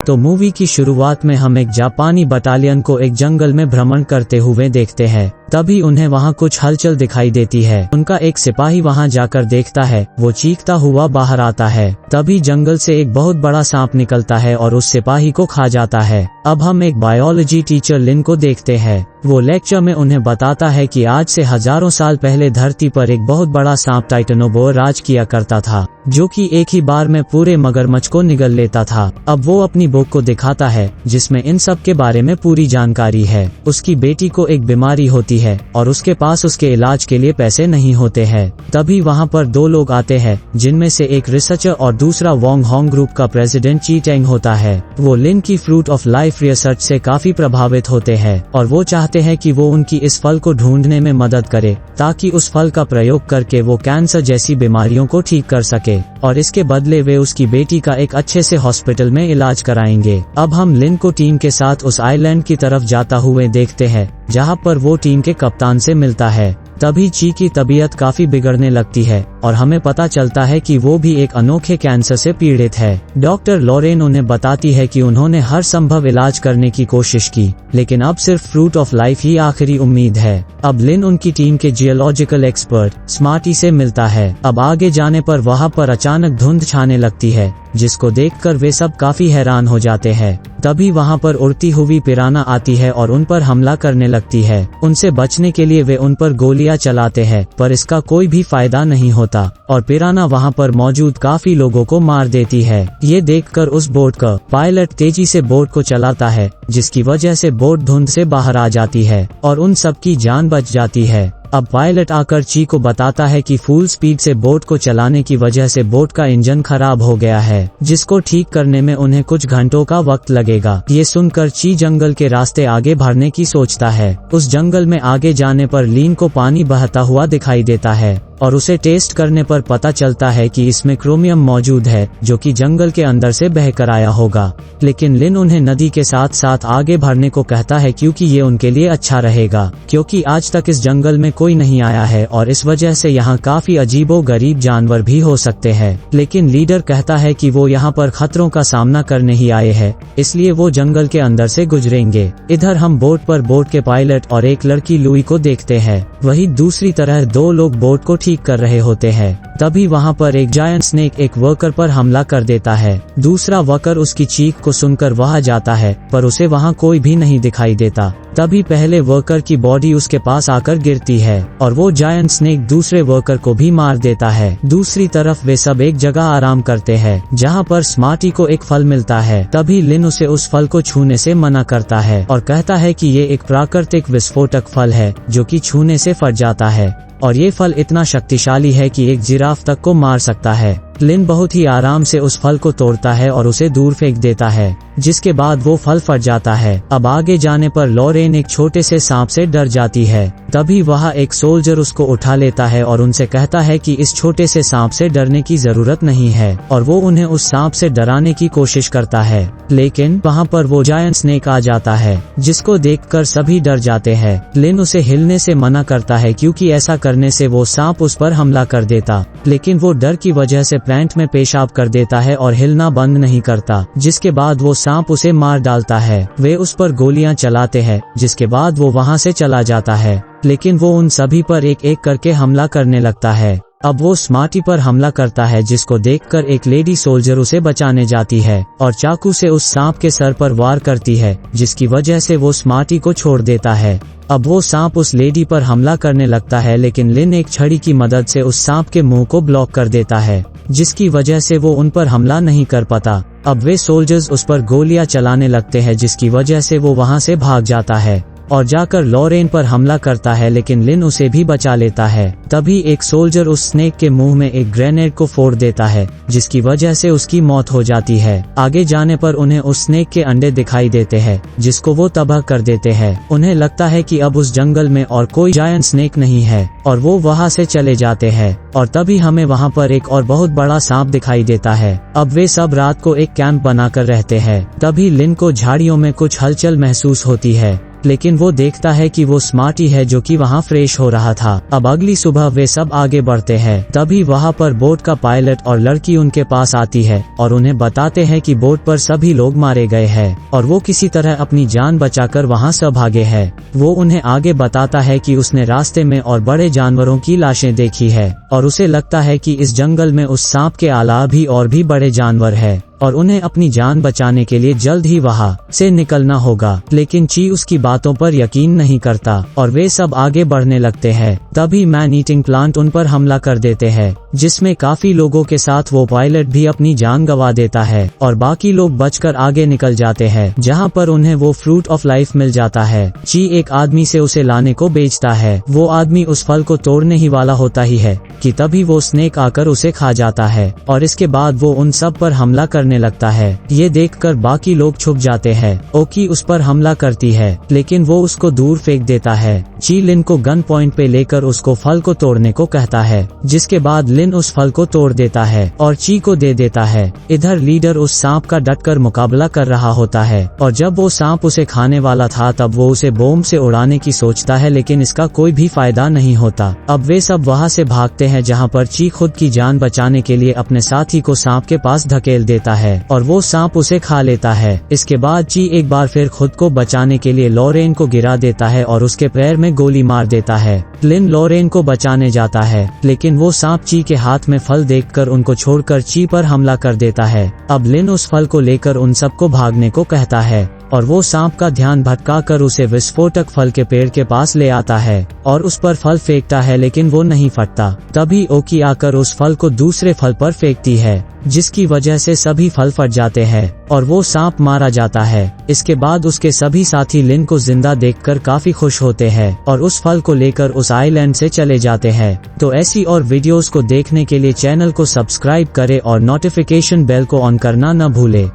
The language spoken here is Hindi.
तो मूवी की शुरुआत में हम एक जापानी बटालियन को एक जंगल में भ्रमण करते हुए देखते हैं। तभी उन्हें वहां कुछ हलचल दिखाई देती है। उनका एक सिपाही वहां जाकर देखता है, वो चीखता हुआ बाहर आता है। तभी जंगल से एक बहुत बड़ा सांप निकलता है और उस सिपाही को खा जाता है। अब हम एक बायोलॉजी टीचर लिन को देखते हैं। वो लेक्चर में उन्हें बताता है कि आज से हजारों साल पहले धरती पर एक बहुत बड़ा सांप टाइटेनोबोर राज किया करता था, जो कि एक ही बार में पूरे मगरमच्छ को निगल लेता था। अब वो अपनी बुक को दिखाता है जिसमें इन सब के बारे में पूरी जानकारी है। उसकी बेटी को एक बीमारी होती है और उसके पास उसके इलाज के लिए पैसे नहीं होते हैं। तभी वहाँ पर दो लोग आते हैं, जिनमें से एक रिसर्चर और दूसरा वोंग होंग ग्रुप का प्रेसिडेंट ची टेंग होता है। वो लिन की फ्रूट ऑफ लाइफ रिसर्च से काफी प्रभावित होते हैं और वो चाहते हैं कि वो उनकी इस फल को ढूंढने में मदद करे, ताकि उस फल का प्रयोग करके वो कैंसर जैसी बीमारियों को ठीक कर सके, और इसके बदले वे उसकी बेटी का एक अच्छे से हॉस्पिटल में इलाज कराएंगे। अब हम लिन को टीम के साथ उस आइलैंड की तरफ जाता हुए देखते हैं, जहां पर वो टीम के कप्तान से मिलता है। तभी ची की तबीयत काफी बिगड़ने लगती है और हमें पता चलता है कि वो भी एक अनोखे कैंसर से पीड़ित है। डॉक्टर लॉरेन उन्हें बताती है कि उन्होंने हर संभव इलाज करने की कोशिश की, लेकिन अब सिर्फ फ्रूट ऑफ लाइफ ही आखिरी उम्मीद है। अब लिन उनकी टीम के जियोलॉजिकल एक्सपर्ट स्मार्टी से मिलता है। अब आगे जाने पर वहाँ पर अचानक धुंध छाने लगती है, जिसको देखकर वे सब काफी हैरान हो जाते हैं। तभी वहाँ पर उड़ती हुई पिराना आती है और उन पर हमला करने लगती है। उनसे बचने के लिए वे उन पर गोलियां चलाते हैं, पर इसका कोई भी फायदा नहीं होता और पिराना वहाँ पर मौजूद काफी लोगों को मार देती है। ये देखकर उस बोट का पायलट तेजी से बोट को चलाता है, जिसकी वजह से बोट धुंध से बाहर आ जाती है और उन सब की जान बच जाती है। अब पायलट आकर ची को बताता है कि फुल स्पीड से बोट को चलाने की वजह से बोट का इंजन खराब हो गया है, जिसको ठीक करने में उन्हें कुछ घंटों का वक्त लगेगा। ये सुनकर ची जंगल के रास्ते आगे बढ़ने की सोचता है। उस जंगल में आगे जाने पर लीन को पानी बहता हुआ दिखाई देता है और उसे टेस्ट करने पर पता चलता है कि इसमें क्रोमियम मौजूद है, जो कि जंगल के अंदर से बहकर आया होगा। लेकिन लिन उन्हें नदी के साथ साथ आगे बढ़ने को कहता है, क्योंकि ये उनके लिए अच्छा रहेगा, क्योंकि आज तक इस जंगल में कोई नहीं आया है और इस वजह से यहाँ काफी अजीबो गरीब जानवर भी हो सकते हैं। लेकिन लीडर कहता है कि वो यहाँ पर खतरों का सामना करने ही आए हैं, इसलिए वो जंगल के अंदर से गुजरेंगे। इधर हम बोट पर बोट के पायलट और एक लड़की लुई को देखते हैं। वही दूसरी तरह दो लोग बोट को ठीक कर रहे होते हैं। तभी वहाँ पर एक जायंट स्नेक एक वर्कर पर हमला कर देता है। दूसरा वर्कर उसकी चीख को सुनकर वहाँ जाता है, पर उसे वहाँ कोई भी नहीं दिखाई देता। तभी पहले वर्कर की बॉडी उसके पास आकर गिरती है और वो जायंट स्नेक दूसरे वर्कर को भी मार देता है। दूसरी तरफ वे सब एक जगह आराम करते हैं, जहाँ पर स्मार्टी को एक फल मिलता है। तभी लिन उसे उस फल को छूने से मना करता है और कहता है कि ये एक प्राकृतिक विस्फोटक फल है, जो कि छूने से फट जाता है और ये फल इतना शक्तिशाली है कि एक जिराफ तक को मार सकता है। लिन बहुत ही आराम से उस फल को तोड़ता है और उसे दूर फेंक देता है, जिसके बाद वो फल फट जाता है। अब आगे जाने पर लॉरेन एक छोटे से सांप से डर जाती है। तभी वहाँ एक सोल्जर उसको उठा लेता है और उनसे कहता है कि इस छोटे से सांप से डरने की जरूरत नहीं है, और वो उन्हें उस सांप से डराने की कोशिश करता है। लेकिन वहाँ पर वो जायंट स्नेक आ जाता है, जिसको देखकर सभी डर जाते हैं। लिन उसे हिलने से मना करता है, क्योंकि ऐसा करने से वो सांप उस पर हमला कर देता, लेकिन वो डर की वजह से प्लांट में पेशाब कर देता है और हिलना बंद नहीं करता, जिसके बाद वो सांप उसे मार डालता है। वे उस पर गोलियां चलाते हैं, जिसके बाद वो वहां से चला जाता है, लेकिन वो उन सभी पर एक एक करके हमला करने लगता है। अब वो स्मार्टी पर हमला करता है, जिसको देखकर एक लेडी सोल्जर उसे बचाने जाती है और चाकू से उस सांप के सर पर वार करती है, जिसकी वजह से वो स्मार्टी को छोड़ देता है। अब वो सांप उस लेडी पर हमला करने लगता है, लेकिन लिन एक छड़ी की मदद से उस सांप के मुंह को ब्लॉक कर देता है, जिसकी वजह से वो उन पर हमला नहीं कर पाता। अब वे सोल्जर्स उस पर गोलियां चलाने लगते हैं, जिसकी वजह से वो वहां से भाग जाता है और जाकर लॉरेन पर हमला करता है, लेकिन लिन उसे भी बचा लेता है। तभी एक सोल्जर उस स्नेक के मुंह में एक ग्रेनेड को फोड़ देता है, जिसकी वजह से उसकी मौत हो जाती है। आगे जाने पर उन्हें उस स्नेक के अंडे दिखाई देते हैं, जिसको वो तबाह कर देते हैं। उन्हें लगता है कि अब उस जंगल में और कोई जायंट स्नेक नहीं है और वो वहाँ से चले जाते हैं। और तभी हमें वहाँ पर एक और बहुत बड़ा सांप दिखाई देता है। अब वे सब रात को एक कैंप बनाकर रहते हैं। तभी लिन को झाड़ियों में कुछ हलचल महसूस होती है लेकिन वो देखता है कि वो स्मार्टी है जो कि वहाँ फ्रेश हो रहा था। अब अगली सुबह वे सब आगे बढ़ते हैं। तभी वहाँ पर बोट का पायलट और लड़की उनके पास आती है और उन्हें बताते हैं कि बोट पर सभी लोग मारे गए हैं और वो किसी तरह अपनी जान बचाकर वहाँ से भागे है। वो उन्हें आगे बताता है कि उसने रास्ते में और बड़े जानवरों की लाशें देखी है और उसे लगता है कि इस जंगल में उस सांप के अलावा भी और भी बड़े जानवर है और उन्हें अपनी जान बचाने के लिए जल्द ही वहाँ से निकलना होगा। लेकिन ची उसकी बातों पर यकीन नहीं करता और वे सब आगे बढ़ने लगते हैं। तभी मैन ईटिंग प्लांट उन पर हमला कर देते हैं, जिसमें काफी लोगों के साथ वो पायलट भी अपनी जान गंवा देता है और बाकी लोग बचकर आगे निकल जाते हैं, जहाँ पर उन्हें वो फ्रूट ऑफ लाइफ मिल जाता है। ची एक आदमी से उसे लाने को बेचता है। वो आदमी उस फल को तोड़ने ही वाला होता ही है कि तभी वो स्नेक आकर उसे खा जाता है और इसके बाद वो उन सब पर हमला करने लगता है। ये देखकर बाकी लोग छुप जाते हैं। ओकी उस पर हमला करती है, लेकिन वो उसको दूर फेंक देता है। ची लिन को गन पॉइंट पे लेकर उसको फल को तोड़ने को कहता है, जिसके बाद लिन उस फल को तोड़ देता है और ची को दे देता है। इधर लीडर उस सांप का डटकर मुकाबला कर रहा होता है और जब वो सांप उसे खाने वाला था तब वो उसे बॉम्ब से उड़ाने की सोचता है, लेकिन इसका कोई भी फायदा नहीं होता। अब वे सब वहाँ से भागते हैं, जहाँ पर ची खुद की जान बचाने के लिए अपने साथी को सांप के पास धकेल देता है और वो सांप उसे खा लेता है। इसके बाद ची एक बार फिर खुद को बचाने के लिए लॉरेन को गिरा देता है और उसके पैर में गोली मार देता है। लिन लॉरेन को बचाने जाता है, लेकिन वो सांप ची के हाथ में फल देखकर उनको छोड़कर ची पर हमला कर देता है। अब लिन उस फल को लेकर उन सबको भागने को कहता है और वो सांप का ध्यान भटकाकर उसे विस्फोटक फल के पेड़ के पास ले आता है और उस पर फल फेंकता है, लेकिन वो नहीं फटता। तभी ओकी आकर उस फल को दूसरे फल पर फेंकती है, जिसकी वजह से सभी फल फट जाते हैं और वो सांप मारा जाता है। इसके बाद उसके सभी साथी लिन को जिंदा देखकर काफी खुश होते हैं और उस फल को लेकर उस आइलैंड से चले जाते हैं। तो ऐसी और वीडियोस को देखने के लिए चैनल को सब्सक्राइब करें और नोटिफिकेशन बेल को ऑन करना न भूले।